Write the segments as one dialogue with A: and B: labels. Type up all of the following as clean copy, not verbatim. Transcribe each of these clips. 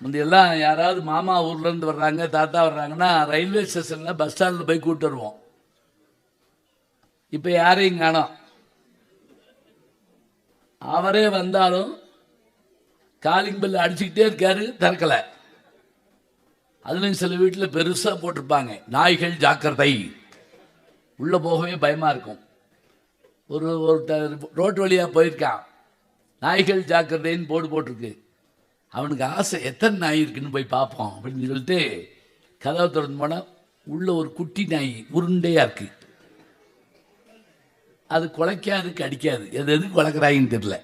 A: முந்தையெல்லாம் யாராவது மாமா ஊர்லேருந்து வர்றாங்க, தாத்தா வர்றாங்கன்னா ரயில்வே ஸ்டேஷனில் பஸ் ஸ்டாண்டில் போய் கூப்பிட்டு வருவோம். இப்போ யாரையும் காணோம். அவரே வந்தாலும் காலிங் பெல் அடிச்சுக்கிட்டே இருக்காரு, திறக்கலை. அதுலேயும் சில வீட்டில் பெருசாக போட்டிருப்பாங்க, நாய்கள் ஜாக்கிரதை. உள்ளே போகவே பயமாக இருக்கும். ஒரு ரோட்டு வழியாக போயிருக்கான், நாய்கள் ஜாக்கிரதைன்னு போட்டிருக்கு. அவனுக்கு ஆசை, எத்தனை நாய் இருக்குன்னு போய் பார்ப்போம் அப்படின்னு சொல்லிட்டு கதவை திறந்து போனால் உள்ள ஒரு குட்டி நாய் உருண்டையாக இருக்கு. அது குலைக்காது, கடிக்காது. எதுக்கு குலைக்கிறாயின்னு தெரியல.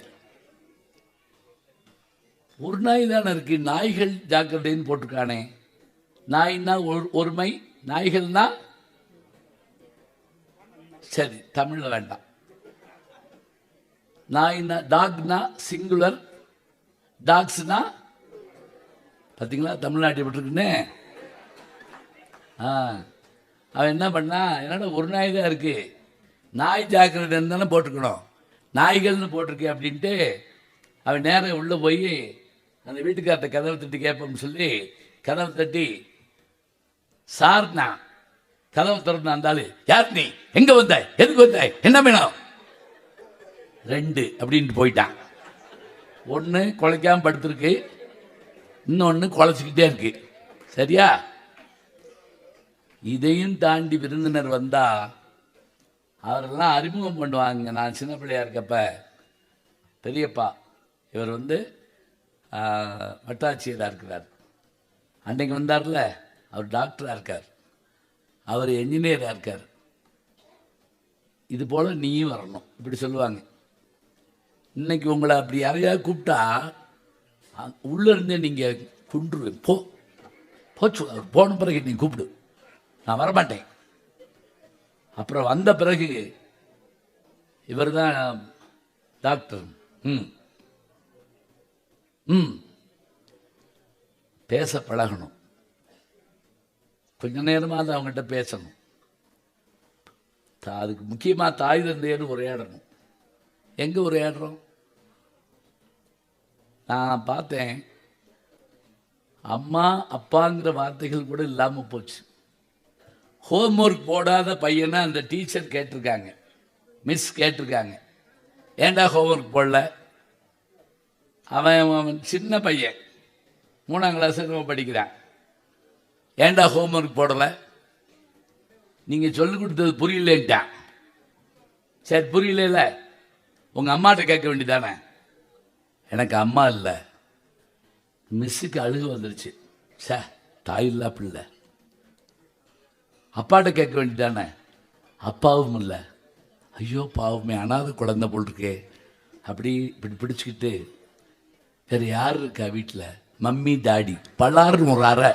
A: ஒரு நாய் தானே இருக்கு, நாய்கள் ஜாக்கிரதைன்னு போட்டிருக்கானே. நாய்னா ஒருமை, நாய்கள்னா சரி தமிழில் வேண்டாம். நாய்னா டாக்னா சிங்குலர், டாக்ஸ்னா பார்த்தீங்களா தமிழ்நாட்டில் விட்டுருக்குன்னு. அவன் என்ன பண்ணா, என்னடா ஒரு நாய் தான் இருக்கு, நாய் ஜாக்கிரதைன்னு தானே போட்டுக்கணும், நாய்கள்னு போட்டிருக்கேன் அப்படின்ட்டு அவன் நேரம் உள்ளே போய் அந்த வீட்டுக்கார்ட்ட கதவை தட்டி கேட்போம்னு சொல்லி கதவை தட்டி, சார்னா கதவை திறந்து வந்தாலும், யார் நீ, எங்கே வந்தாய், எதுக்கு வந்தாய், என்ன வேணும், 2 அப்படின்ட்டு போயிட்டான். ஒன்று குலைக்காமல் படுத்துருக்கு, இன்னொன்று குலைச்சிக்கிட்டே இருக்கு. சரியா? இதையும் தாண்டி விருந்தினர் வந்தால் அவரெல்லாம் அறிமுகம் பண்ணுவாங்க. நான் சின்ன பிள்ளையா இருக்கப்ப, பெரியப்பா இவர் வட்டாட்சியராக இருக்கிறார். அன்றைக்கு வந்தார்ல, அவர் டாக்டராக இருக்கார், அவர் என்ஜினியராக இருக்கார். இது போல் நீயும் வரணும் இப்படி சொல்லுவாங்க. இன்னைக்கு உங்களை அப்படி யாரையாவது கூப்பிட்டா உள்ளே இருந்தே நீங்கள் கொண்டுருவேன், போச்சு. போன பிறகு நீ கூப்பிடு, நான் வரமாட்டேன். அப்புறம் வந்த பிறகு இவர் தான் டாக்டர், பேச பழகணும். கொஞ்ச நேரமாக அவங்ககிட்ட பேசணும். அதுக்கு முக்கியமாக தாய் தந்தையன்னு உரையாடணும். எங்கே உரையாடுறோம்? நான் பார்த்தேன், அம்மா அப்பாங்கிற வார்த்தைகள் கூட இல்லாமல் போச்சு. ஹோம்ஒர்க் போடாத பையனை அந்த டீச்சர் கேட்டிருக்காங்க, மிஸ் கேட்டிருக்காங்க, ஏண்டா ஹோம்ஒர்க் போடல. அவன் சின்ன பையன், 3ஆம் கிளாஸ் படிக்கிறான். ஏண்டா ஹோம்ஒர்க் போடலை, நீங்கள் சொல்லிக் கொடுத்தது புரியலேன்ட்டான். சரி புரியல, உங்கள் அம்மாட்ட கேட்க வேண்டியதானே. எனக்கு அம்மா இல்லை, மிஸ்ஸுக்கு அழுக வந்துருச்சு, தாய் இல்லா பிள்ளை. அப்பாட்ட கேட்க வேண்டியதானே, அப்பாவும் இல்லை, ஐயோ பாவமே அனாதை குழந்தை போல் இருக்கே. அப்படி இப்படி பிடிச்சிக்கிட்டு வேறு யார் இருக்கா வீட்டில், மம்மி டாடி, பலார்னு ஒரு அறை.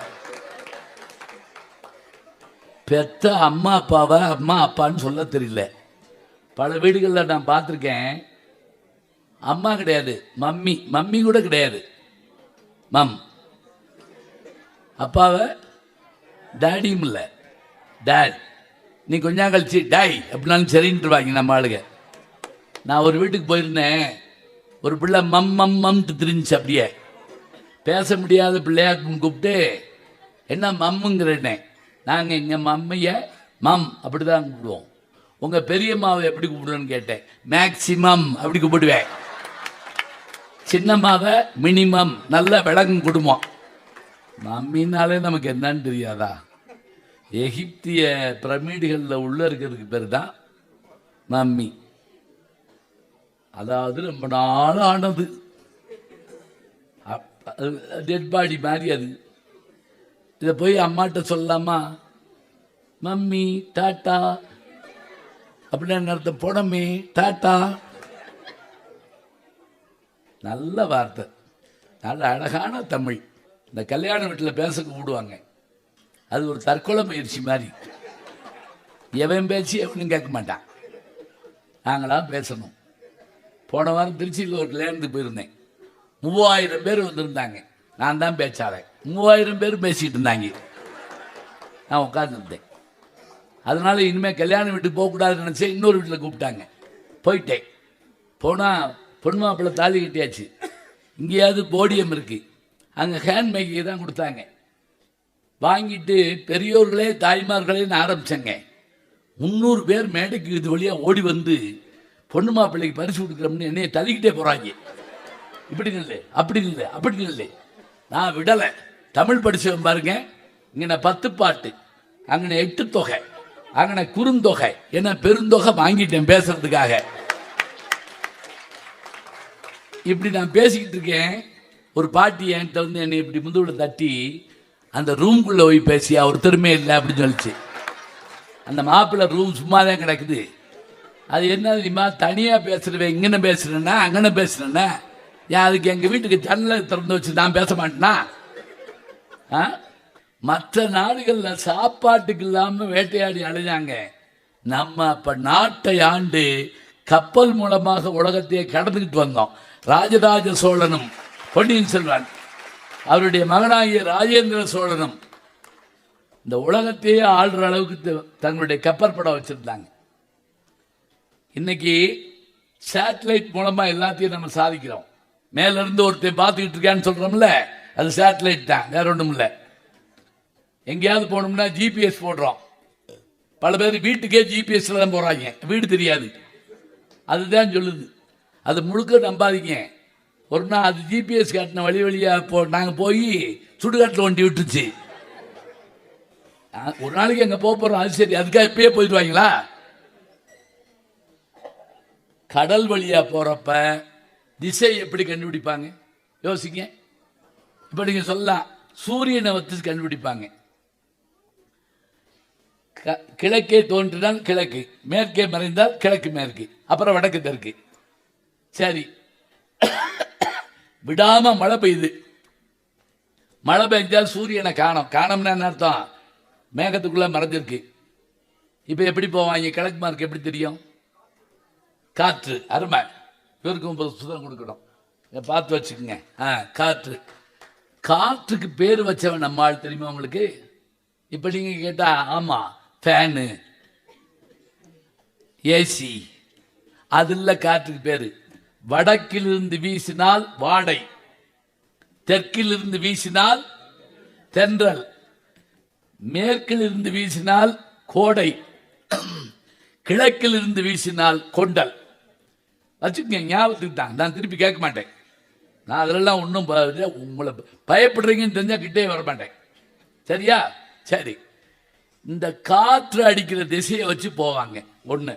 A: பெத்த அம்மா அப்பாவை அம்மா அப்பான்னு சொல்ல தெரியல. பல வீடுகளில் நான் பார்த்துருக்கேன், அம்மா கிடையாது, மம்மி, மம்மி கூட கிடையாது, மம். அப்பாவை டாடியும் இல்லை, டேட். நீ கொஞ்சம் கழிச்சு டாய் அப்படின்னாலும் சரின்ட்டுருவாங்க நம்ம ஆளுங்க. நான் ஒரு வீட்டுக்கு போயிருந்தேன், ஒரு பிள்ளை மம் மம் மம்ட்டு திரிஞ்சிச்சு. அப்படியே பேச முடியாத பிள்ளையா கூப்பிட்டு, என்ன மம்முங்கிறேன்னே. நாங்கள் எங்கள் மம்மையை மம் அப்படி தான் கூப்பிடுவோம். உங்கள் பெரியம்மாவை எப்படி கூப்பிடுவேன்னு கேட்டேன். மேக்சிமம் அப்படி கூப்பிடுவேன். சின்னம்மாவை மினிமம். நல்ல விளங்கும் குடும்பம். மம்மினாலே நமக்கு என்னன்னு தெரியாதா? எகிப்திய பிரமிடுகளில் உள்ள இருக்கிறதுக்கு பேர் தான் மம்மி. அதாவது ரொம்ப நாள் ஆனது, டெட் பாடி மாதிரி அது. இதை போய் அம்மாட்ட சொல்லலாமா? மம்மி டாட்டா அப்படின்னு அர்த்தம். போனமே டாட்டா. நல்ல வார்த்தை, நல்ல அழகான தமிழ். இந்த கல்யாண வீட்டில் பேச கூப்பிடுவாங்க, அது ஒரு தற்கொலை முயற்சி மாதிரி. எவன் பேச்சு எவனும் கேட்க மாட்டான், நாங்களாம் பேசணும். போன வாரம் திருச்சியில் ஒரு கல்யாணத்துக்கு போயிருந்தேன். 3000 பேர் வந்திருந்தாங்க, நான் தான் பேச்சாளன். 3000 பேர் பேசிகிட்டு இருந்தாங்க, நான் உட்காந்துருந்தேன். அதனால இனிமேல் கல்யாண வீட்டுக்கு போகக்கூடாதுன்னு நினச்சேன். இன்னொரு வீட்டில் கூப்பிட்டாங்க, போயிட்டேன். போனால் பொண்ணு மாப்பிள்ளை தாலி கட்டியாச்சு. இங்கேயாவது போடியம் இருக்குது, அங்கே ஹேண்ட்மேக்கை தான் கொடுத்தாங்க. வாங்கிட்டு பெரியோர்களே தாய்மார்களேன்னு ஆரம்பித்தேங்க. 300 பேர் மேடைக்கு இது வழியாக ஓடி வந்து பொண்ணு மாப்பிள்ளைக்கு பரிசு கொடுக்குறோம்னு என்னைய தள்ளிக்கிட்டே போகிறாங்க. இப்படி இல்லை, அப்படி இல்லை, அப்படி இல்லை. நான் விடலை. தமிழ் படித்தவன் பாருங்க, இங்கே 10 பாட்டு, அங்கே 8 தொகை, அங்கே குறுந்தொகை, என்ன பெருந்தொகை வாங்கிட்டேன் பேசுறதுக்காக. இப்படி நான் பேசிக்கிட்டு இருக்கேன். ஒரு பாட்டி என்கிட்ட வந்து என்னை இப்படி முதுகுல தட்டி அந்த ரூம்குள்ளே போய் பேசி அவர் திறமே இல்லை அப்படின்னு சொல்லிச்சு. அந்த மாப்பிள்ளை ரூம் சும்மா தான் கிடக்குது. அது என்ன தெரியுமா, தனியாக பேசுகிறவன் இங்கே பேசுகிறேன்னா அங்கே பேசுகிறேன்னா ஏன் அதுக்கு எங்கள் வீட்டுக்கு ஜன்னலை திறந்து வச்சு நான் பேச மாட்டேன்னா? மற்ற நாடுகளில் சாப்பாட்டுக்கு இல்லாமல் வேட்டையாடி அழிஞ்சாங்க. நம்ம அப்போ நாட்டை ஆண்டு கப்பல் மூலமாக உலகத்தையே கடந்துக்கிட்டு வந்தோம். ராஜராஜ சோழனும் பொன்னியின் செல்வன் அவருடைய மகனாகிய ராஜேந்திர சோழனும் இந்த உலகத்தையே ஆள்ற அளவுக்கு தங்களுடைய கப்பற்படம் வச்சிருந்தாங்க. இன்னைக்கு சேட்டலைட் மூலமா எல்லாத்தையும் நம்ம சாதிக்கிறோம். மேல இருந்து ஒருத்தர் பார்த்துக்கிட்டு இருக்கான்னு சொல்றோம்ல, அது சேட்டலைட் தான், வேற ஒன்றும் இல்லை. எங்கேயாவது போனோம்னா ஜிபிஎஸ் போடுறோம். பல பேர் வீட்டுக்கே ஜிபிஎஸ்ல தான் போறாங்க, வீடு தெரியாது. அதுதான் சொல்லுது. அது முழுக்க நம்பாதீங்க. ஒரு நாள் அது ஜிபிஎஸ் காட்டின வழியா நாங்கள் போய் சுடுகாட்டில் வண்டி விட்டுச்சு. ஒரு நாளைக்கு அங்கே போகிறோம், அது சரி, அதுக்காக இப்பயே போயிடுவாங்களா? கடல் வழியா போறப்ப திசை எப்படி கண்டுபிடிப்பாங்க யோசிங்க. இப்ப நீங்க சொல்லலாம், சூரியனை வச்சு கண்டுபிடிப்பாங்க. கிழக்கே தோன்றினால் கிழக்கு, மேற்கே மறைந்தால் கிழக்கு மேற்கு, அப்புறம் வடக்கு தெற்கு. சரி, விடாம மழை பெய்யுது. மழை பெய்ஞ்சால் சூரியனை காணோம்னா என்ன அர்த்தம்? மேகத்துக்குள்ள மறைஞ்சிருக்கு. இப்ப எப்படி போவாங்க? கிழக்கு மார்க்கு எப்படி தெரியும்? காற்று. அருமை. இவருக்கும் சுதம் கொடுக்கணும், பார்த்து வச்சுக்கோங்க. காற்று. காற்றுக்கு பேர் வச்சவன் நம்ம ஆள் தெரியுமா உங்களுக்கு? இப்ப நீங்க கேட்டா ஆமா, ஃபேனு, ஏசி, அது இல்ல காற்றுக்கு பேரு. வடக்கிலிருந்து வீசினால் வாடை, தெற்கிலிருந்து வீசினால் தென்றல், மேற்கிலிருந்து வீசினால் கோடை, கிழக்கில் இருந்து வீசினால் கொண்டல். வச்சுக்கோங்க, ஞாபகத்துக்கு தான். நான் திருப்பி கேட்க மாட்டேன். நான் அதெல்லாம் ஒன்றும் உங்களை பயப்படுறீங்கன்னு தெரிஞ்சா கிட்டே வர மாட்டேன். சரியா? சரி, இந்த காற்று அடிக்கிற திசையை வச்சு போவாங்க. ஒன்று,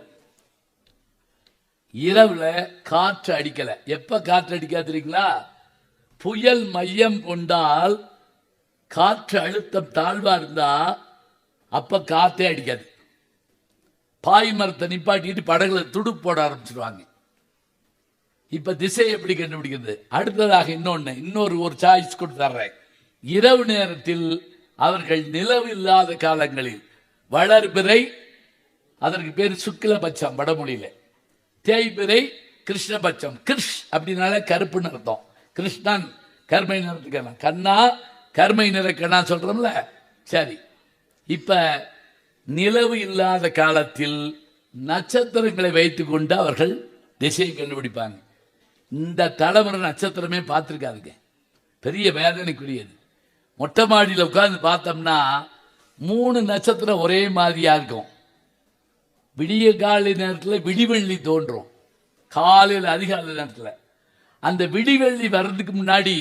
A: இரவுல காற்று அடிக்கல. எப்ப காற்று அடிக்காது தெரியுங்களா? புயல் மையம் கொண்டால் காற்று அழுத்தம் தாழ்வா இருந்தா அப்ப காற்றே அடிக்காது. பாய் மரத்தை நிப்பாட்டிட்டு படகுல துடுப்பு போட ஆரம்பிச்சிருவாங்க. இப்ப திசை எப்படி கண்டுபிடிக்கிறது? அடுத்ததாக இன்னொரு சாய்ஸ் கொடுத்துறேன். இரவு நேரத்தில் அவர்கள் நிலவு இல்லாத காலங்களில் வளர்பிறை, அதற்கு பேர் சுக்கிலபட்சம் வடமொழியில, தேய்பிறை கிருஷ்ணபட்சம். கிருஷ் அப்படின்னால கருப்புன்னு அர்த்தம். கிருஷ்ணன் கருமை நிறத்துக்கு கண்ணா, கருமை நிற கண்ணா சொல்றோம்ல. சரி, இப்ப நிலவு இல்லாத காலத்தில் நட்சத்திரங்களை வைத்துக் கொண்டு அவர்கள் திசையை கண்டுபிடிப்பாங்க. இந்த தலைமுறை நட்சத்திரமே பார்த்துருக்காதுங்க, பெரிய வேதனைக்குரியது. மொட்டை மாடியில் உட்கார்ந்து பார்த்தோம்னா 3 நட்சத்திரம் ஒரே மாதிரியா இருக்கும். விடிய காலை நேரத்தில் விடிவெள்ளி தோன்றும், காலையில் அதிகாலை நேரத்தில். அந்த விடிவெள்ளி வர்றதுக்கு முன்னாடி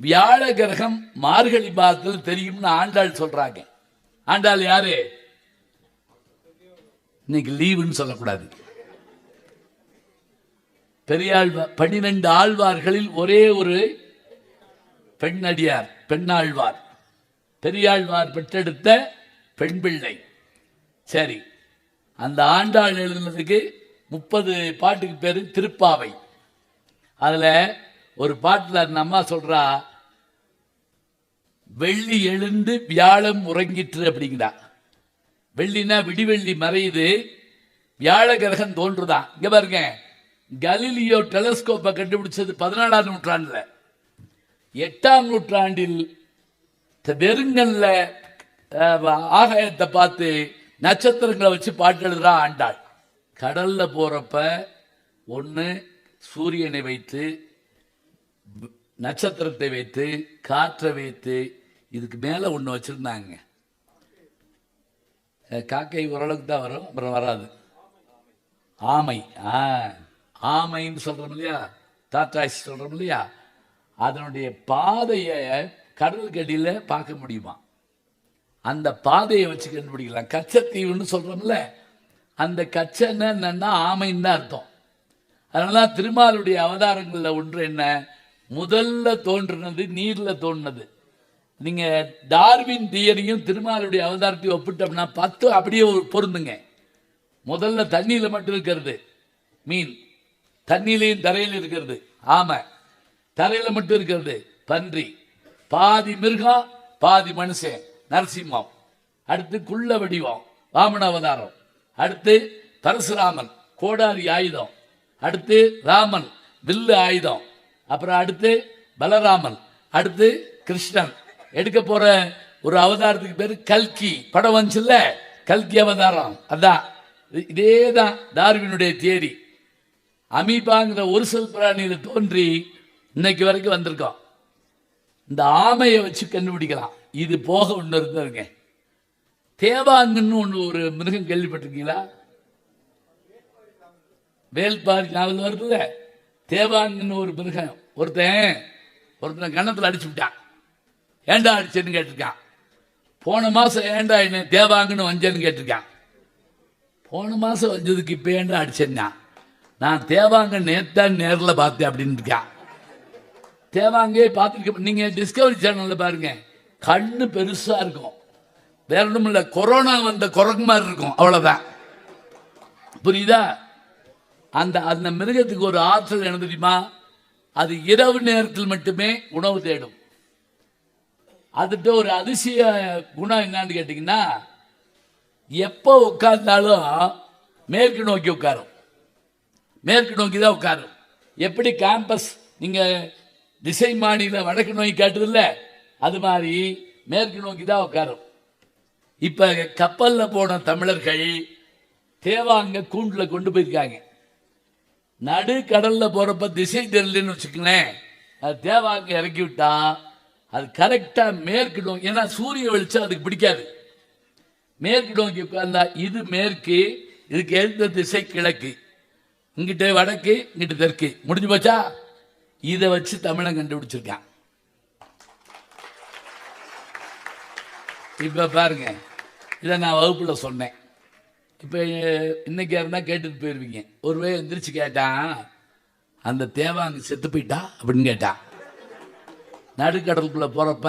A: வியாழ கிரகம் மார்கழி மாதத்தில் தெரியும்னு ஆண்டாள் சொல்றாங்க. ஆண்டாள் யாரு? இன்னைக்கு லீவுன்னு சொல்லக்கூடாது. பெரியாழ்வார் 12 ஆழ்வார்களில் ஒரே ஒரு பெண்ணடியார், பெண்ணாழ்வார். பெரியாழ்வார் பெற்றெடுத்த பெண் பிள்ளை. சரி, அந்த ஆண்டாள் எழுதுனதுக்கு 30 பாட்டுக்கு பேரு திருப்பாவை. அதுல ஒரு பாட்டுல அந்த அம்மா சொல்றா, வெள்ளி எழுந்து வியாழம் உறங்கிற்று அப்படிங்கிறா. வெள்ளினா விடிவெள்ளி மறையுது, வியாழ கிரகம் தோன்றுதான். இங்க பாருங்க, கலீலியோ டெலஸ்கோப்பை கண்டுபிடிச்சது 14ஆம் நூற்றாண்டுல. 8ஆம் நூற்றாண்டில் வெறுங்கல்ல ஆகாயத்தை பார்த்து நட்சத்திரங்களை வச்சு பாட்டு எழுதுறா ஆண்டாள். கடல்ல போறப்ப ஒன்று சூரியனை வைத்து நட்சத்திரத்தை வைத்து காற்றை வைத்து இதுக்கு மேலே ஒன்று வச்சுருந்தாங்க. காக்கை ஓரளவுக்கு தான் வரும், அப்புறம் வராது. ஆமை, ஆமைன்னு சொல்கிறோம் இல்லையா, டாட்டாய்ஸ் சொல்கிறோம் இல்லையா, அதனுடைய பாதையை கடலுக்கு அடியில் பார்க்க முடியுமா? அந்த பாதையை வச்சு கண்டுபிடிக்கலாம். கச்சத்தீவுன்னு சொல்கிறோம்ல, அந்த கச்சன்னு என்னன்னா ஆமைன்னு தான் அர்த்தம். அதனால திருமாலுடைய அவதாரங்களில் ஒன்று என்ன, முதல்ல தோன்றுனது நீரில் தோன்றினது. நீங்கள் டார்வின் தியரியும் திருமாலுடைய அவதாரத்தையும் ஒப்பிட்டோம்னா 10 அப்படியே பொருந்துங்க. முதல்ல தண்ணியில் மட்டும் இருக்கிறது மீன், தண்ணியிலையும் தரையில் இருக்கிறது ஆமை, தரையில் மட்டும் இருக்கிறது பன்றி, பாதி மிருகம் பாதி மனுஷன் நரசிம்மம், அடுத்து குள்ள வடிவம் வாமன அவதாரம், அடுத்து பரசுராமன் கோடாரி ஆயுதம், அடுத்து ராமன் வில்லு ஆயுதம், அப்புறம் அடுத்து பலராமன், அடுத்து கிருஷ்ணன். எடுக்க போற ஒரு அவதாரத்துக்கு பேரு கல்கி. படம் வந்துச்சுல்ல, கல்கி அவதாரம். அதான் இதே தான் டார்வினுடைய தியரி. அமீபாங்கிற ஒரு செல் பிராணியில் தோன்றி இன்னைக்கு வரைக்கும் வந்திருக்கோம். இந்த ஆமையை வச்சு கண்டுபிடிக்கலாம். இது போக ஒன்று இருந்ததுங்க, தேவாங்கன்னு ஒன்று ஒரு மிருகம் கேள்விப்பட்டிருக்கீங்களா? வேல்பாரி நாவல் வருதுல்ல, தேவாங்கன்னு ஒரு மிருகம். ஒருத்தன் கன்னத்தில் அடிச்சு விட்டான். ஏண்டா அடிச்சேன்னு கேட்டிருக்கான். போன மாதம் ஏண்டா என்ன தேவாங்கன்னு வஞ்சேன்னு கேட்டிருக்கான். போன மாதம் வஞ்சதுக்கு இப்போ ஏண்டா அடிச்சேன்னா, நான் தேவாங்க நேத்தான் நேரில் பார்த்தேன் அப்படின்னு இருக்கான். தேவாங்கே பார்த்துருக்க, நீங்கள் டிஸ்கவரி சேனலில் பாருங்க, கண்ணு பெருசாக இருக்கும், வேற ஒன்றும் இல்லை, கொரோனா வந்த குரங்கு மாதிரி இருக்கும், அவ்வளோதான். புரியுதா? அந்த அந்த மிருகத்துக்கு ஒரு ஆற்றல் என்ன தெரியுமா? அது இரவு நேரத்தில் மட்டுமே உணவு தேடும். அதுகிட்ட ஒரு அதிசய குணம் என்னன்னு கேட்டிங்கன்னா, எப்போ உட்கார்ந்தாலும் மேற்கு நோக்கி உட்காரும், மேற்கு நோக்கி தான் உட்காரும். எப்படி கேம்பஸ் நீங்கள் திசை மாநில வடக்கு நோக்கி காட்டுதில்ல, அது மாதிரி மேற்கு நோக்கி தான் உட்காரும். இப்போ கப்பலில் போன தமிழர்கள் தேவாங்க கூண்டில் கொண்டு போயிருக்காங்க. நடு கடலில் போகிறப்ப திசை தெரியலன்னு வச்சுக்கலேன், அது தேவாங்க இறக்கி விட்டா அது கரெக்டாக மேற்கு நோக்கி, ஏன்னா சூரிய வெளிச்சம் அதுக்கு பிடிக்காது. மேற்கு நோக்கி உட்கார்ந்தா இது மேற்கு, இதுக்கு எழுந்த திசை கிழக்கு, இங்கிட்ட வடக்கு இங்கிட்ட தெற்கு, முடிஞ்சு போச்சா? இதை வச்சு தமிழன் கண்டுபிடிச்சிருக்கான். இப்போ பாருங்க, இதை நான் வகுப்பில் சொன்னேன். இப்போ இன்னைக்கு இருந்தால் கேட்டுட்டு போயிருவீங்க. ஒருவே எந்திரிச்சு கேட்டான், அந்த தேவாங்க செத்து போயிட்டா அப்படின்னு கேட்டான். நடுக்கடலுக்குள்ளே போகிறப்ப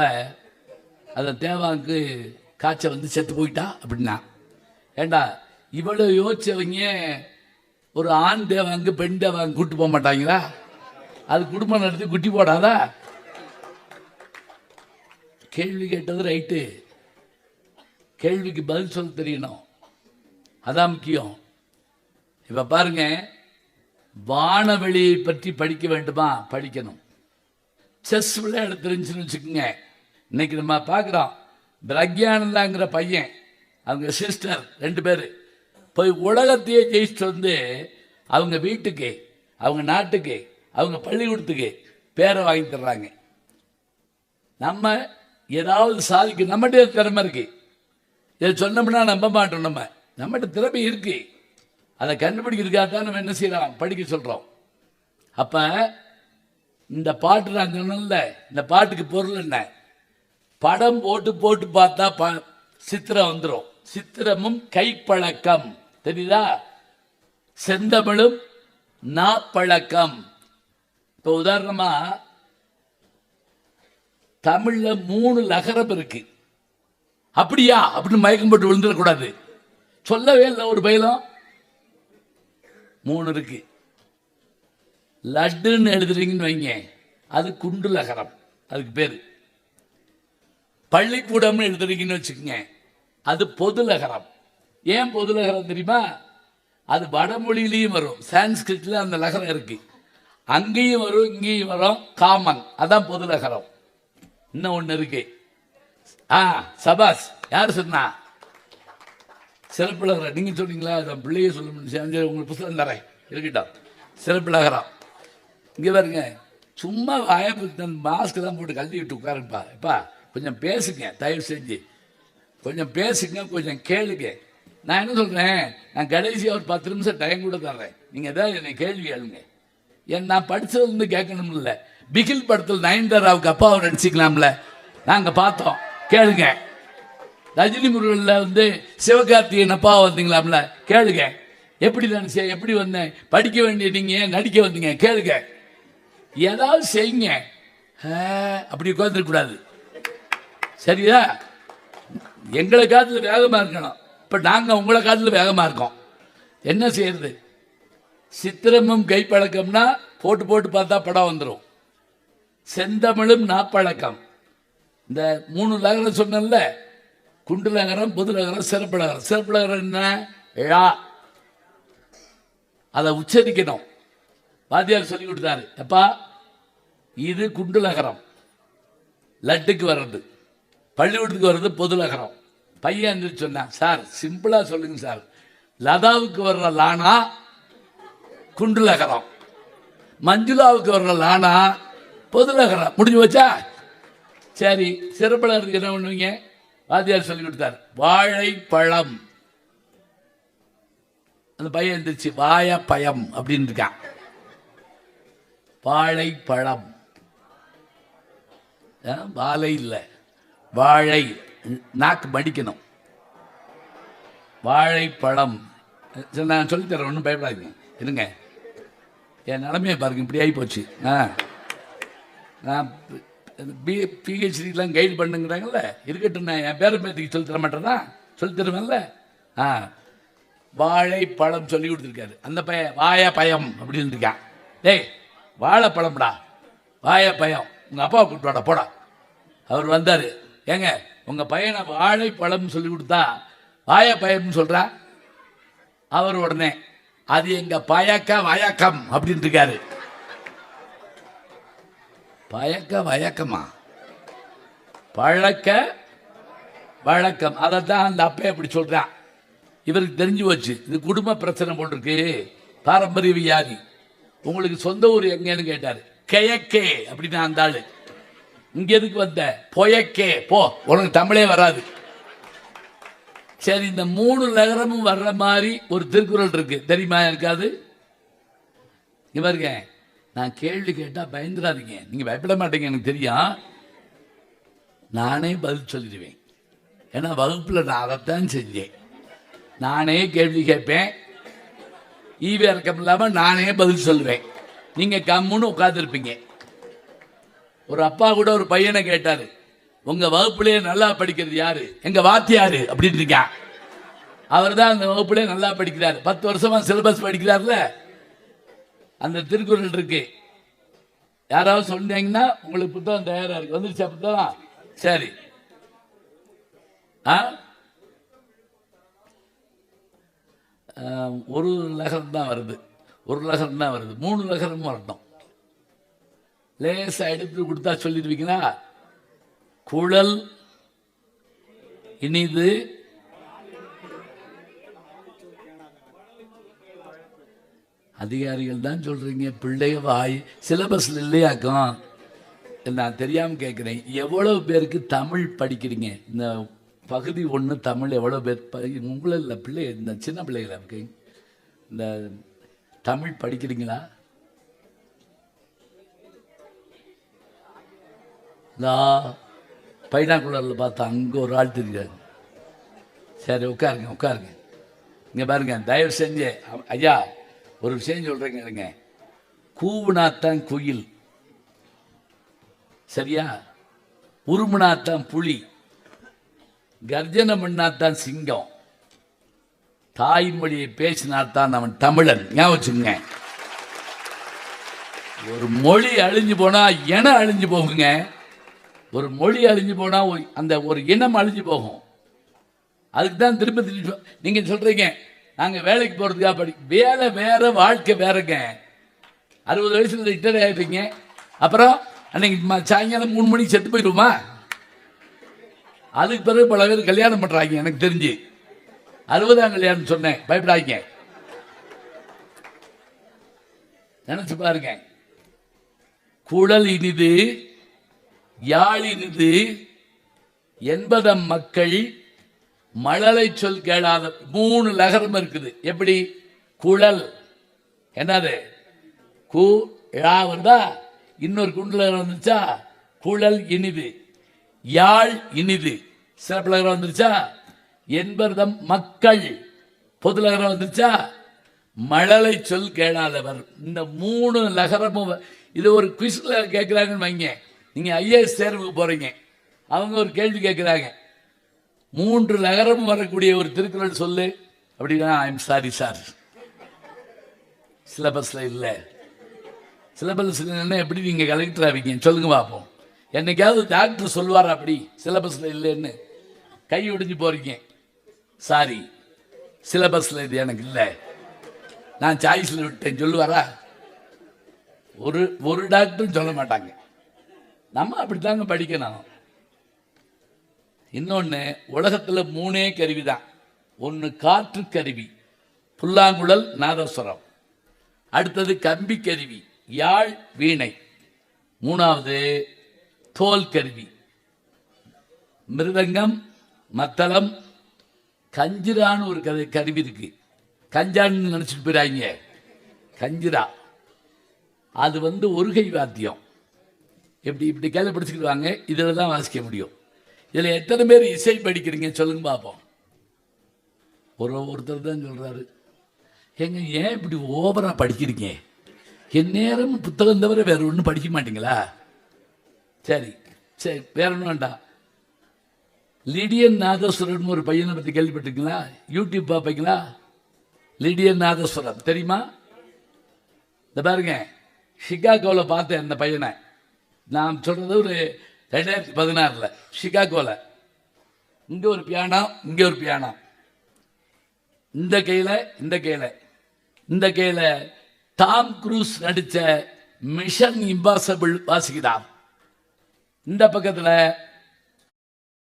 A: அந்த தேவாங்கு காய்ச்சல் வந்து செத்து போயிட்டா அப்படின்னா, ஏண்டா இவ்வளோ யோசிச்சவங்க ஒரு ஆண் தேவாங்கு பெண் தேவாங்கு கூட்டு போக மாட்டாங்களா? அது குடும்பம் நடத்தி குட்டி போடாதா? கேள்வி கேட்டது ரைட்டு, கேள்விக்கு பதில் சொல்ல தெரியணும், அதான் முக்கியம். இப்போ பாருங்க, வானவெளியை பற்றி படிக்க வேண்டுமா? படிக்கணும். செஸ் விளையாட தெரிஞ்சுன்னு வச்சுக்கோங்க. இன்னைக்கு நம்ம பார்க்குறோம், பிரக்யானந்தாங்கிற பையன், அவங்க சிஸ்டர் 2 பேர் போய் உலகத்தையே ஜெயிச்சுட்டு வந்து அவங்க வீட்டுக்கு, அவங்க நாட்டுக்கு, அவங்க பள்ளிக்கூடத்துக்கு பேரை வாங்கி தர்றாங்க. நம்ம ஏதாவது சாதிக்க நம்மகிட்ட திறமை இருக்கு, இதை சொன்னோம்னா நம்ப மாட்டோம். நம்மகிட்ட திறமை இருக்கு, அதை கண்டுபிடிக்கிறதுக்காக தான் நம்ம என்ன செய்யறோம், படிக்க சொல்றோம். அப்ப இந்த பாட்டு நான் சொன்னேன்ல, இந்த பாட்டுக்கு பொருள் என்ன? படம் போட்டு போட்டு பார்த்தா சித்திரம் வந்துடும். சித்திரமும் கைப்பழக்கம், தெரியுதா? செந்தமிழும் நாப்பழக்கம். இப்போ உதாரணமா தமிழ்ல 3 லகரம் இருக்கு. அப்படியா அப்படின்னு மயக்கம் போட்டு விழுந்துடக்கூடாது. சொல்லவே இல்லை ஒரு பயிலும். 3 இருக்கு. லட்டுன்னு எழுதுறீங்கன்னு வைங்க, அது குண்டு லகரம், அதுக்கு பேரு. பள்ளிக்கூடம்னு எழுதுறீங்கன்னு வச்சுக்கோங்க, அது பொது லகரம். ஏன் பொது லகரம் தெரியுமா? அது வடமொழியிலையும் வரும், சான்ஸ்கிரிட்ல அந்த லகரம் இருக்கு, அங்கேயும் வரும் இங்கேயும் வரும், காமன், அதான் பொது லகரம். இன்னும் ஒன்று இருக்கு, சபாஸ், யார் சொன்னா? சிறப்பு லகரம். நீங்க சொன்னீங்களா? பிள்ளைய சொல்ல உங்களுக்கு புத்தகம் தரேன், இருக்கட்டும். சிறப்பு லகரம் இங்கே பாருங்க, சும்மா மாஸ்க் தான் போட்டு கழட்டி விட்டு உட்காருப்பா. எப்பா கொஞ்சம் பேசுங்க, தயவு செஞ்சு கொஞ்சம் பேசுங்க, கொஞ்சம் கேளுங்க. நான் என்ன சொல்கிறேன், நான் கடைசியாக ஒரு 10 நிமிஷம் டைம் கூட தர்றேன். நீங்கள் எதாவது என்னை கேள்வி கேளுங்க. நான் படித்தது வந்து கேட்கணும் இல்லை. பிகில் படத்தில் நயன்தாராவுக்கு அப்பாவை நடிச்சிக்கலாம்ல, நாங்கள் பார்த்தோம், கேளுங்க. ரஜினி முருகனில் வந்து சிவகார்த்திகேயன் அப்பாவை வந்தீங்களாம்ல, கேளுங்க. எப்படி நினச்சேன், எப்படி வந்தேன், படிக்க வேண்டிய நீங்கள் நடிக்க வந்தீங்க, கேளுங்க. ஏதாவது செய்யுங்க, அப்படி உட்காந்துருக்கூடாது. சரியா? எங்களை காலத்தில் வேகமாக இருக்கணும். இப்போ நாங்கள் உங்களை காலத்தில் வேகமாக இருக்கோம். என்ன செய்யறது? சித்திரமும் கைப்பழக்கம்னா போட்டு போட்டு பார்த்தா படம் வந்துடும். செந்தமிழும் நாப்பழக்கம். இந்த 3 லகரம் சொன்னல, குண்டு லகரம், பொது லகரம், சிறப்பு லகரம். சிறப்பு லகரம் என்ன? ழா. அதை உச்சரிக்கணும். வாத்தியார் சொல்லி கொடுத்தாரு. எப்பா இது குண்டு லகரம், லட்டுக்கு வர்றது. பள்ளிக்கூடத்துக்கு வர்றது பொது லகரம். பையன் சொன்னான், சார் சிம்பிளாக சொல்லுங்க சார், லதாவுக்கு வர்ற லானா குண்டு லகரம், மஞ்சுளாவுக்கு வர்ற லானா பொது லகரம். முடிஞ்சு வச்சா? சரி, சிறப்பு லகரத்துக்கு என்ன பண்ணுவீங்க? வாத்தியார் சொல்லி கொடுத்தார், வாழைப்பழம். அந்த பையன் இருந்துச்சு, வாயப்பயம் அப்படின்னு இருக்கான். வாழைப்பழம், வாழை இல்லை, வாழை, நாக்கு மடிக்கணும். வாழைப்பழம். சரி, நான் சொல்லித்தரேன், ஒன்றும் பயப்படாதீங்க, இருங்க. என் நிலைமையை பாருங்க, இப்படி ஆகி போச்சு. நான் பிஹெச்டிலாம் கைடு பண்ணுங்கிறாங்கல்ல, இருக்கட்டும். நான் என் பேரை பேத்திக்கு சொல்லித்தர மாட்டேன்னா, சொல்லித்தருவேன்ல. வாழைப்பழம் சொல்லி கொடுத்துருக்காரு. அந்த பையன் வாயப்பயம் அப்படின்னு இருக்கான். டேய் வாழைப்பழம்டா, வாயப்பயம், உங்கள் அப்பாவை கூப்பிட்டு வாடா போடா. அவர் வந்தார், ஏங்க உங்கள் பையனை வாழைப்பழம் சொல்லி கொடுத்தா வாயப்பயம்னு சொல்கிறா. அவர் உடனே அது எங்கள் பயக்க வயக்கம் அப்படின்னு இருக்காரு. பயக்க வயக்கமா? பழக்க வழக்கம். அதைத்தான் அந்த அப்பைய அப்படி சொல்கிறான். இவருக்கு தெரிஞ்சு போச்சு, இது குடும்ப பிரச்சனை போட்டிருக்கு, பாரம்பரிய வியாதி. உங்களுக்கு சொந்த ஊர் எங்கன்னு கேட்டார். கிழக்கே அப்படின்னு அந்த ஆளு. இங்க எதுக்கு வந்த? பொயக்கே போ, உனக்கு தமிழே வராது. சரி, இந்த 3 லகரமும் வர்ற மாதிரி ஒரு திருக்குறள் இருக்கு, தெரியுமா? இருக்காது. இவருங்க, நான் கேள்வி கேட்டா பயந்துடாதீங்க, நீங்க பயப்பட மாட்டீங்க, எனக்கு தெரியும். நானே பதில் சொல்லிடுவேன். ஏன்னா வகுப்புல நான் அதைத்தான் செஞ்சேன். நானே கேள்வி கேட்பேன், ஈவே இறக்கம் இல்லாம நானே பதில் சொல்லுவேன். நீங்க கம்முன்னு உட்காந்துருப்பீங்க. ஒரு அப்பா கூட ஒரு பையனை கேட்டாரு, உங்க வகுப்புலேயே நல்லா படிக்கிறது யாரு? எங்க வாத்தியாரு அப்படின்னு இருக்கான். அவர் தான் அந்த வகுப்புலேயே நல்லா படிக்கிறார், 10 வருஷமா சிலபஸ் படிக்கிறார்ல. அந்த திருக்குறள் இருக்கு, யாராவது சொன்னீங்கன்னா உங்களுக்கு புத்தகம் தயாரா இருக்கு. வந்துருச்சா புத்தகம்? சரி. ஒரு லகரம் தான் வருது, ஒரு லகரம் தான் வருது. 3 லகரமும் வரட்டும். லேசா எடுத்து கொடுத்தா சொல்லிடுவீங்களா? குழல் இனிது, அதிகாரிகள் தான் சொல்றீங்க, பிள்ளைய வாய் சிலபஸ்ல இல்லையாக்கும். நான் தெரியாம கேட்கிறேன், எவ்வளவு பேருக்கு தமிழ் படிக்கிறீங்க? இந்த பகுதி 1 தமிழ் எவ்வளவு பேர் உங்களை இல்லை, பிள்ளை, இந்த சின்ன பிள்ளைகளை இருக்கு, இந்த தமிழ் படிக்கிறீங்களா? பைனாக்குலரில் பார்த்தா அங்கே ஒரு ஆள் தெரியாது. சரி, உட்காருங்க உட்காருங்க. இங்கே பாருங்க, தயவு செஞ்சு ஐயா ஒரு விஷயம் சொல்கிறேங்க, இருங்க. கூவுனாத்தான் குயில், சரியா? உருமுனாத்தான் புலி, கர்ஜனை பண்ணாத்தான் சிங்கம், தாய்மொழியை பேசினாத்தான் அவன் தமிழன். ஞாபகம் வச்சுங்க. ஒரு மொழி அழிஞ்சு போனா இனம் அழிஞ்சு போகுங்க. ஒரு மொழி அழிஞ்சு போனா அந்த ஒரு இனம் அழிஞ்சு போகும். அதுக்கு தான் திரும்ப நீங்க சொல்றீங்க நாங்க வேலைக்கு போறதுக்காக வேலை வேற, வாழ்க்கை வேறங்க. 60 வயசுல ரிட்டையர் ஆயிப்பீங்க, அப்புறம் அன்னைக்கு சாயங்காலம் 3 மணிக்கு செத்து போயிடுவோமா? அதுக்கு பிறகு பல பேர் கல்யாணம் பண்றாங்க. எனக்கு தெரிஞ்சு 60ஆம் கல்யாணம் சொன்னேன், பயப்படாதீங்க, நினைச்சு பாருங்க. குழல் இனிது யாழ் இனிது என்பதம் மக்கள் மழலை சொல் கேளாத. 3 லகரம் இருக்குது. எப்படி? குழல் என்னது? கு ழா வருதா, இன்னொரு குண்டுல வந்துச்சா, குழல் இனிது. யாழ் இனிது சிறப்பு லகரம் வந்துருச்சா. என்பதம் மக்கள் பொது லகரம் வந்துருச்சா. மழலை சொல் கேளாதவர். இந்த 3 லகரமும் இது ஒரு குவிஸ்ல கேட்குறாங்கன்னு வைங்க. நீங்கள் ஐஏஎஸ் தேர்வுக்கு போகிறீங்க, அவங்க ஒரு கேள்வி கேட்குறாங்க, 3 லகரமும் வரக்கூடிய ஒரு திருக்குறள் சொல்லு அப்படின்னா, ஐம் சாரி சார், சிலபஸில் இல்லை. சிலபஸ் இல்லைன்னா எப்படி நீங்கள் கலெக்டர் ஆவீங்க சொல்லுங்க பார்ப்போம். என்னைக்காவது டாக்டர் சொல்லுவார் அப்படி சிலபஸில் இல்லைன்னு? கை ஒடிஞ்சு போகிறீங்க, சாரி சிலபஸில் இது எனக்கு இல்லை, நான் சாய்ஸில் விட்டேன் சொல்லுவாரா? ஒரு டாக்டரும் சொல்ல மாட்டாங்க. நம்ம அப்படித்தாங்க படிக்கணும். இன்னொன்று, உலகத்தில் 3 கருவி தான். ஒன்று காற்று கருவி, புல்லாங்குழல் நாதஸ்வரம். அடுத்தது கம்பி கருவி, யாழ் வீணை. 3வது தோல் கருவி, மிருதங்கம் மத்தளம். கஞ்சிரான்னு ஒரு கருவி இருக்கு. கஞ்சான்னு நினச்சிட்டு போயிடாங்க. கஞ்சிரா அது ஒருகை வாத்தியம். எப்படி இப்படி கையில் பிடிச்சிக்கிடுவாங்க, இதில் தான் வாசிக்க முடியும். இதில் எத்தனை பேர் இசை படிக்கிறீங்க சொல்லுங்க பார்ப்போம். ஒருத்தர் தான் சொல்கிறாரு, ஏங்க ஏன் இப்படி ஓவராக படிக்கிறீங்க, என் நேரம் புத்தகம் தவிர வேறு ஒன்றும் படிக்க மாட்டீங்களா? சரி சரி, வேற ஒன்றும் வேண்டாம். லிடியன் நாதஸ்வரன் ஒரு பையனை பற்றி கேள்விப்பட்டிருக்கீங்களா? யூடியூப் பார்ப்பீங்களா? லிடியன் நாதஸ்வரம் தெரியுமா? இந்த பாருங்க, சிகாகோவில் பார்த்தேன் அந்த பையனை. நான் சொல்கிறது ஒரு 2016 சிகாகோவில். இங்கே ஒரு பியானோ, இங்கே ஒரு பியானோ, இந்த கையில் டாம் குரூஸ் நடித்த மிஷன் இம்பாசிபிள் வாசிக்கிறான். இந்த பக்கத்தில்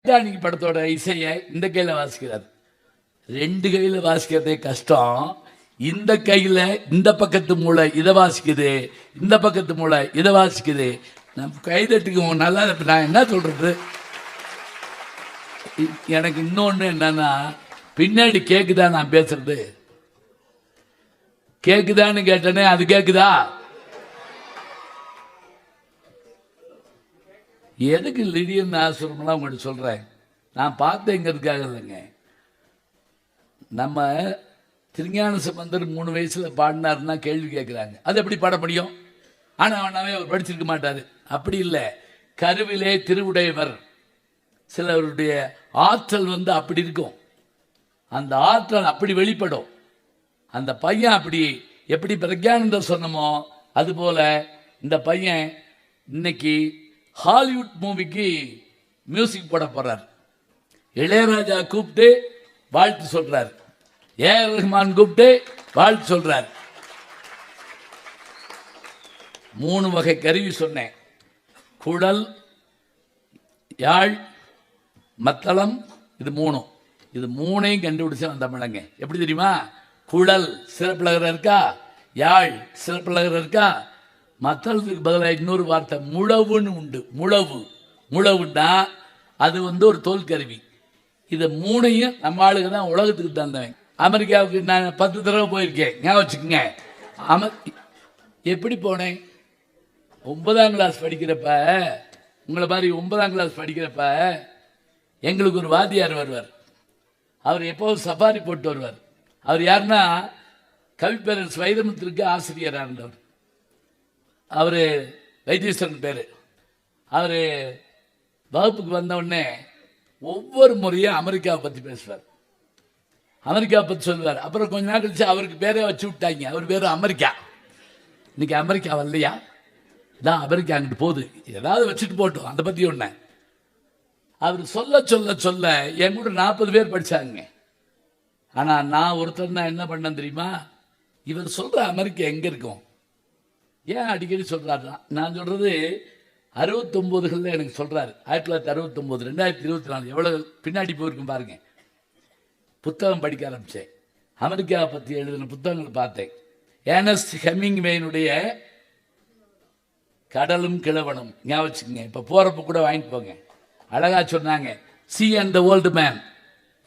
A: டைட்டானிக் படத்தோட இசையை இந்த கையில் வாசிக்கிறார். 2 கையில் வாசிக்கிறதே கஷ்டம். இந்த கையில் இந்த பக்கத்து மூளை இதை வாசிக்குது, இந்த பக்கத்து மூளை இதை வாசிக்குது. நம்ம கைதட்டுக்கு நல்லா. நான் என்ன சொல்றது, எனக்கு இன்னொன்று என்னன்னா, பின்னாடி கேக்குதா நான் பேசுறது? கேக்குதான்னு கேட்டனே, அது கேக்குதா? எதுக்கு லிடியன் ஆசிரமெல்லாம் உங்கள்கிட்ட சொல்கிறேன், நான் பார்த்தேங்கிறதுக்காக இல்லைங்க. நம்ம திருஞான சம்பந்தர் 3 வயசில் பாடினாருன்னா கேள்வி கேட்குறாங்க, அது எப்படி பாட முடியும்? ஆனால் அவனாவே அவர் படிச்சிருக்க மாட்டார். அப்படி இல்லை, கருவிலே திருவுடையவர். சிலருடைய ஆற்றல் அப்படி இருக்கும், அந்த ஆற்றல் அப்படி வெளிப்படும். அந்த பையன் அப்படி எப்படி பிரக்யானந்தர் சொன்னமோ அதுபோல் இந்த பையன் இன்னைக்கு ஹாலிவுட் மூவிக்கு மியூசிக் போட போறார். இளையராஜா கூப்பிட்டு வாழ்த்து சொல்றார், ஏஆர் ரஹ்மான் கூப்பிட்டு வாழ்த்து சொல்றார். 3 வகை கருவி சொன்னேன், குழல், யாழ், மத்தளம். இது 3, இது 3ஐயும் கண்டுபிடிச்சவன் தமிழங்க. எப்படி தெரியுமா? குழல் சிறப்புலகரம் இருக்கா, யாழ் சிறப்புலகரம் இருக்கா, மத்தளத்துக்கு பதிலாக இன்னொரு வார்த்தை முழவுன்னு உண்டு. முழவுன்னா அது ஒரு தோல் கருவி. இதை 3ஐயும் நம்ம ஆளுங்க தான் உலகத்துக்கு தந்தவன். அமெரிக்காவுக்கு நான் 10 தடவை போயிருக்கேன், ஞாபகம் வச்சுக்கோங்க. எப்படி போனேன்? 9ஆம் கிளாஸ் படிக்கிறப்ப, உங்களை மாதிரி 9ஆம் கிளாஸ் படிக்கிறப்ப எங்களுக்கு ஒரு வாத்தியார் வருவார். அவர் எப்போதும் சஃபாரி போட்டு வருவார். அவர் யாருன்னா, கவிப்பேரரசு வைரமுத்திற்கு ஆசிரியராக இருந்தவர். அவர் வைத்தீஸ்வரன் பேர். அவர் வகுப்புக்கு வந்தவுடனே ஒவ்வொரு முறையும் அமெரிக்காவை பற்றி பேசுவார், அமெரிக்காவை பற்றி சொல்லுவார். அப்புறம் கொஞ்ச நாள் கழிச்சு அவருக்கு பேரே வச்சு விட்டாங்க, அவர் பேர் அமெரிக்கா. இன்னைக்கு அமெரிக்கா வரலையா, இதான் அமெரிக்கா அங்கிட்டு போகுது, ஏதாவது வச்சுட்டு போட்டோம், அதை பற்றி ஒன்று. அவர் சொல்ல சொல்ல சொல்ல என் கூட 40 பேர் படித்தாங்க. ஆனால் நான் ஒருத்தர் தான் என்ன பண்ணேன் தெரியுமா? இவர் சொல்கிற அமெரிக்கா எங்கே இருக்கும், ஏன் அடிக்கடி சொல்கிறாரு? நான் சொல்கிறது 69களில் எனக்கு சொல்கிறாரு. 1969, 2024 எவ்வளோ பின்னாடி போயிருக்கும் பாருங்க. புத்தகம் படிக்க ஆரம்பித்தேன், அமெரிக்காவை பற்றி எழுதின புத்தகங்கள் பார்த்தேன். ஏர்னஸ்ட் ஹெமிங்வேயினுடைய கடலும் கிழவனும் ஞாபகம் வச்சுக்கோங்க. இப்போ போகிறப்ப கூட வாங்கிட்டு போங்க. அழகா சொன்னாங்க, C and the old man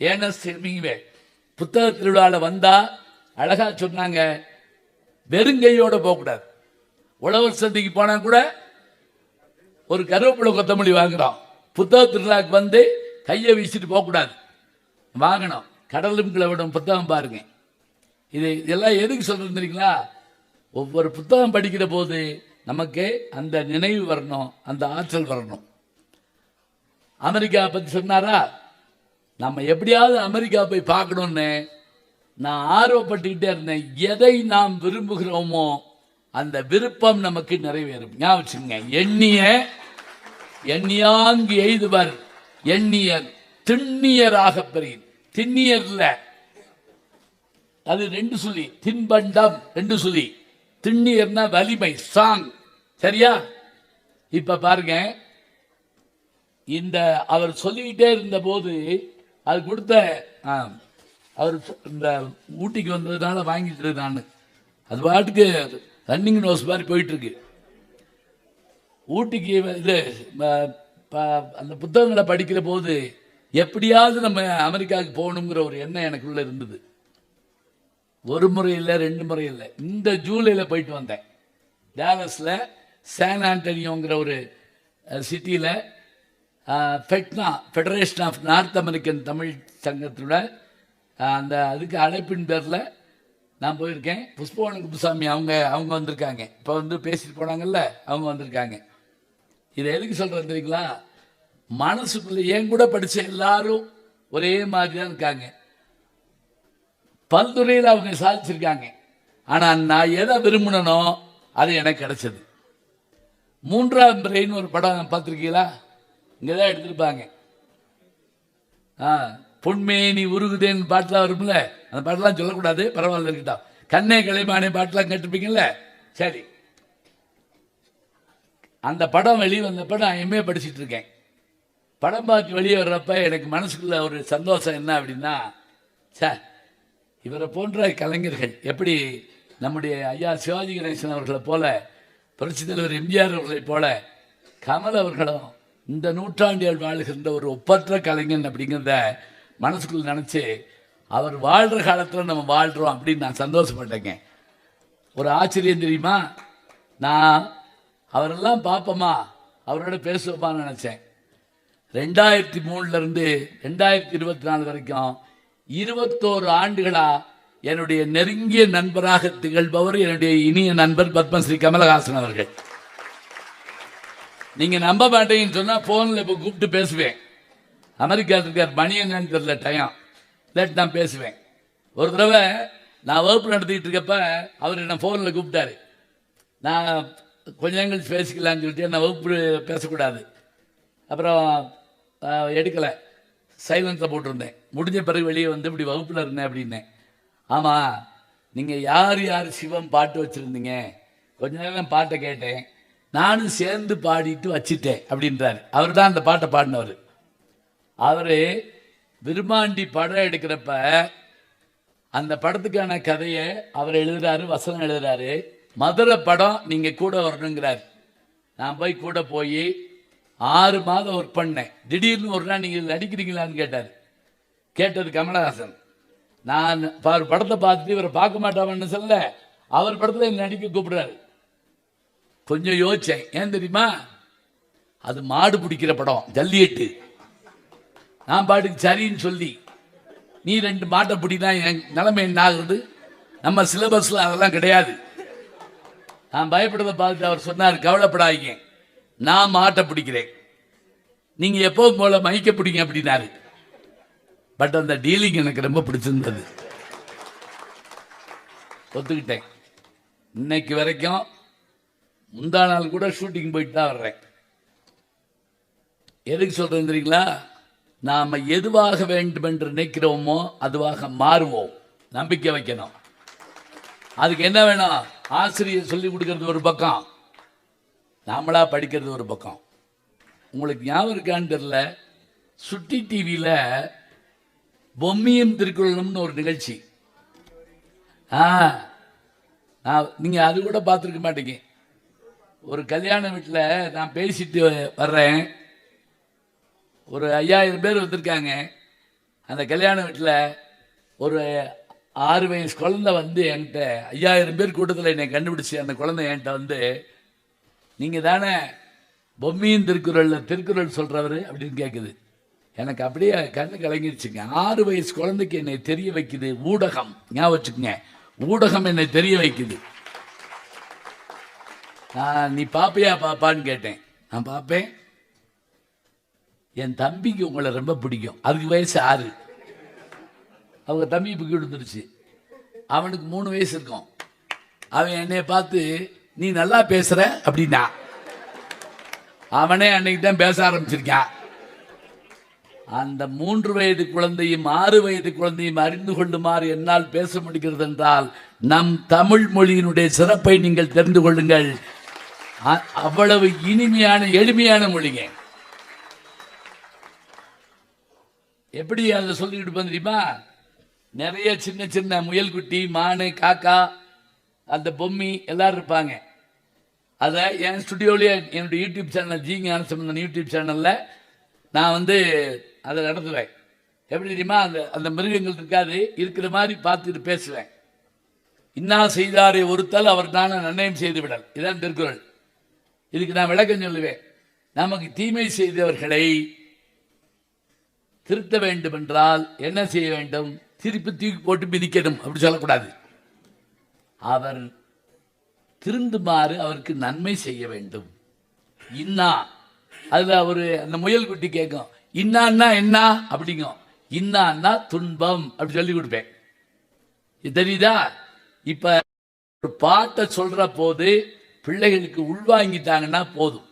A: Ernest Hemingway. புத்தக திருவிழாவில் வந்தால் அழகா சொன்னாங்க, வெறுங்கையோடு போகக்கூடாது. உழவர் சந்தைக்கு போனால் கூட ஒரு கருவேப்பிலை கொத்தமல்லி வாங்குகிறோம். புத்தக திருவிழாவுக்கு வந்து கையை வீசிட்டு போகக்கூடாது, வாங்கணும். கடலும் கிழவனும் புத்தகம் பாருங்க. இதெல்லாம் எதுக்கு சொல்றது தெரியுங்களா? ஒவ்வொரு புத்தகம் படிக்கிற போது நமக்கு அந்த நினைவு வரணும், அந்த ஆற்றல் வரணும். அமெரிக்கா பற்றி சொன்னாரா? நம்ம எப்படியாவது அமெரிக்கா போய் பார்க்கணும்னு நான் ஆர்வப்பட்டுக்கிட்டே இருந்தேன். எதை நாம் விரும்புகிறோமோ அந்த விருப்பம் நமக்கு நிறைவேறும். ஞாபகம், எண்ணியாங்கு எய்துவர் எண்ணியர் திண்ணியராக பெறுகிறேன். திண்ணியர்ல அது 2 சொல்லி, தின்பண்டம் 2 சொல்லி, திண்ணியர்னா வலிமை, ஸ்ட்ராங். சரியா? இப்ப பாருங்க, இந்த அவர் சொல்லிக்கிட்டே இருந்த போது அது கொடுத்த அவர் இந்த ஊட்டிக்கு வந்ததுனால வாங்கிட்டு நான் அது பாட்டுக்கு ரன்னிங் நோஸ் மாதிரி போயிட்டு இருக்கு. ஊட்டிக்கு இது அந்த புத்தகங்களை படிக்கிற போது எப்படியாவது நம்ம அமெரிக்காவுக்கு போகணுங்கிற ஒரு எண்ணம் எனக்குள்ள இருந்தது. ஒரு முறை இல்லை, 2 முறை இல்லை. இந்த ஜூலையில் போயிட்டு வந்தேன். டேலஸில் சான் ஆண்டனியோங்கிற ஒரு சிட்டியில் FETNA, federation of North American Tamil சங்கத்தோட அந்த அதுக்கு அழைப்பின் பேரில் நான் போயிருக்கேன். புஷ்பவன குப்புசாமி அவங்க வந்திருக்காங்க. இப்போ வந்து பேசிட்டு போனாங்கல்ல, அவங்க வந்திருக்காங்க. இதை எதுக்கு சொல்கிறேன் தெரியுங்களா? மனசுக்குள்ள என் கூட படித்த எல்லாரும் ஒரே மாதிரி தான் இருக்காங்க. பல்துறையில் அவங்க சாதிச்சிருக்காங்க. ஆனால் நான் எதை விரும்பினோ அது எனக்கு கிடைச்சது. 3ஆம் பிறைன்னு ஒரு படம் பார்த்துருக்கீங்களா? இங்கே தான் எடுத்திருப்பாங்க. பொன்மேனி உருகுதேன்னு பாட்டெலாம் வரும்ல, அந்த பாட்டெலாம் சொல்லக்கூடாது, பரவாயில்ல இருக்கட்டும். கண்ணே கலைமானே பாட்டெலாம் கேட்டிருப்பீங்கல்ல. சரி, அந்த படம் வெளியே வந்தப்போ நான் எம்ஏ படிச்சுட்டு இருக்கேன். படம் பார்த்து வெளியே வர்றப்ப எனக்கு மனசுக்குள்ள ஒரு சந்தோஷம் என்ன அப்படின்னா, சார் இவரை போன்ற கலைஞர்கள் எப்படி நம்முடைய ஐயா சிவாஜி கணேசன் அவர்களை போல, புரட்சி தலைவர் எம்ஜிஆர் அவர்களை போல கமல் அவர்களும் இந்த நூற்றாண்டில் வாழ்கின்ற ஒரு ஒப்பற்ற கலைஞன் அப்படிங்கிறத மனசுக்குள்ள நினச்சி அவர் வாழ்கிற காலத்தில் நம்ம வாழ்கிறோம் அப்படின்னு நான் சந்தோஷப்பட்டேங்க. ஒரு ஆச்சரியம் தெரியுமா? நான் அவரெல்லாம் பார்ப்போமா, அவரோட பேசுவோமான்னு நினச்சேன். 2003 2024 வரைக்கும் 21 ஆண்டுகளா என்னுடைய நெருங்கிய நண்பராக திகழ்பவர் என்னுடைய இனிய நண்பர் பத்மஸ்ரீ கமலஹாசன் அவர்கள். நீங்க நம்ப மாட்டீங்கன்னு சொன்னா போன்ல இப்போ கூப்பிட்டு பேசுவேன். அமெரிக்கா இருக்கார், மணி என்னன்னு தெரியல, டைம் லேட் நான் பேசுவேன். ஒரு தடவை நான் வகுப்பு நடத்திட்டு இருக்கப்ப அவர் என்ன போன்ல கூப்பிட்டாரு. நான் கொஞ்ச நேரம் பேசிக்கலான்னு சொல்லிட்டு நான் வகுப்பு பேசக்கூடாது, அப்புறம் எடுக்கலை, சைலண்ட்டில் போட்டிருந்தேன். முடிஞ்ச பிறகு வெளியே வந்து இப்படி வகுப்பில் இருந்தேன் அப்படின்னேன். ஆமாம், நீங்கள் யார் யார் சிவம் பாட்டு வச்சுருந்தீங்க, கொஞ்ச நேரம் பாட்டை கேட்டேன், நானும் சேர்ந்து பாடிட்டு வச்சுட்டேன் அப்படின்றாரு. அவர் தான் அந்த பாட்டை பாடினவர். அவர் விருமாண்டி படம் எடுக்கிறப்ப அந்த படத்துக்கான கதையை அவர் எழுதுறாரு, வசனம் எழுதுறாரு. மதுரை படம் நீங்கள் கூட வரணுங்கிறார். நான் கூட போய் 6 மாதம் ஒர்க் பண்ணேன். திடீர்னு ஒரு நாள் நீங்கள் நடிக்கிறீங்களான்னு கேட்டார். கேட்டது கமலஹாசன். நான் படத்தை பார்த்துட்டு இவரை பார்க்க மாட்டான்னு சொல்ல, அவர் படத்தில் என்னை நடிக்க கூப்பிடுறாரு. கொஞ்சம் யோசிச்சேன். ஏன் தெரியுமா? அது மாடு பிடிக்கிற படம், ஜல்லிக்கட்டு. நான் பாட்டுக்கு சரின்னு சொல்லி நீ 2 மாட்டை பிடினா என் நிலைமை என்ன ஆகுது? நம்ம சிலபஸில் அதெல்லாம் கிடையாது. நான் பயப்படுறதை பார்த்துட்டு அவர் சொன்னார், கவலைப்படாதீங்க, நான் மாட்டை பிடிக்கிறேன், நீங்கள் எப்போவும் போல மைக்க பிடிங்க அப்படின்னாரு. பட் அந்த டீலிங் எனக்கு ரொம்ப பிடிச்சிருந்தது, ஒத்துக்கிட்டேன். இன்னைக்கு வரைக்கும் முந்தா நாள் கூட ஷூட்டிங் போயிட்டு தான் வர்றேன். எதுக்கு சொல்றேன் தெரியுங்களா? நாம் எதுவாக வேண்டும் என்று நினைக்கிறோமோ அதுவாக மாறுவோம். நம்பிக்கை வைக்கணும். அதுக்கு என்ன வேணும்? ஆசிரியர் சொல்லி கொடுக்கறது ஒரு பக்கம், நாமளா படிக்கிறது ஒரு பக்கம். உங்களுக்கு ஞாபகம் இருக்கான்னு தெரியல, சுட்டி டிவியில் பொம்மியும் திருக்குறளும்னு ஒரு நிகழ்ச்சி. நீங்கள் அது கூட பார்த்துருக்க மாட்டீங்க. ஒரு கல்யாண வீட்டில் நான் பேசிட்டு வர்றேன். ஒரு 5000 பேர் வந்திருக்காங்க. அந்த கல்யாண வீட்டில் ஒரு 6 வயசு குழந்தை வந்து என்கிட்ட 5000 பேர் கூட்டத்தில் என்னை கண்டுபிடிச்சி அந்த குழந்தை என்கிட்ட வந்து, நீங்கள் தானே பொம்மியின் திருக்குறள் சொல்கிறவர் அப்படின்னு கேட்குது. எனக்கு அப்படியே கண்ணு கலங்கிடுச்சுங்க. 6 வயசு குழந்தைக்கு என்னை தெரிய வைக்குது ஊடகம். ஞாபகம் வச்சுக்கோங்க, ஊடகம் என்னை தெரிய வைக்குது. நீ பாப்பையா பாப்பான்னு கேட்டேன். நான் பார்ப்பேன். என் தம்பிக்கு உங்களை ரொம்ப பிடிக்கும். அதுக்கு வயசு 6. அவங்க தம்பி இப்போ கொடுத்துருச்சு. அவனுக்கு 3 வயசு இருக்கும். அவன் என்னைய பார்த்து நீ நல்லா பேசுற அப்படின்னா, அவனே அன்னைக்கு தான் பேச ஆரம்பிச்சிருக்கான். அந்த 3 வயது குழந்தையும் 6 வயது குழந்தையும் அறிந்து கொள்ளுமாறு என்னால் பேச முடிகிறது என்றால் நம் தமிழ் மொழியினுடைய சிறப்பை நீங்கள் தெரிந்து கொள்ளுங்கள். அவ்வளவு இனிமையான எளிமையான மொழிங்க. எப்படி அதை சொல்லிக்கிட்டு போன தெரியுமா? நிறைய சின்ன சின்ன முயல்குட்டி, மானு, காக்கா, அந்த பொம்மி எல்லாரும் இருப்பாங்க. அதை என் ஸ்டுடியோலேயே என்னுடைய யூடியூப் சேனல் ஞானசம்பந்தன் யூடியூப் சேனலில் நான் வந்து அதை நடத்துவேன். எப்படி தெரியுமா? அந்த மிருகங்கள் இருக்காது, இருக்கிற மாதிரி பார்த்துட்டு பேசுவேன். இன்னா செய்தாரை ஒருத்தல் அவர் தானே நன்னயம் செய்து விடல். இதான் திருக்குறள். இதுக்கு நான் விளக்கம் சொல்லுவேன். நமக்கு தீமை செய்தவர்களை திருத்த வேண்டும் என்றால் என்ன செய்ய வேண்டும்? திருப்பி தூக்கி போட்டு மிதிக்கணும் அப்படி சொல்லக்கூடாது. அவர் திருந்துமாறு அவருக்கு நன்மை செய்ய வேண்டும். இன்னா அதுல ஒரு அந்த முயல் குட்டி கேட்கும், இன்னான்னா என்ன அப்படிங்கும். இன்னான்னா துன்பம் அப்படி சொல்லி கொடுப்பேன். தெரியுதா? இப்ப ஒரு பாட்டை சொல்ற போது பிள்ளைகளுக்கு உள்வாங்கிட்டாங்கன்னா போதும்.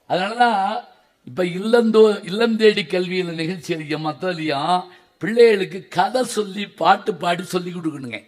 A: அதனாலதான் இப்ப இல்லம் தேடி கல்வியில நிகழ்ச்சியிலையும் மற்றலையும் பிள்ளைகளுக்கு கதை சொல்லி பாட்டு பாடி சொல்லி கொடுக்கணுங்க.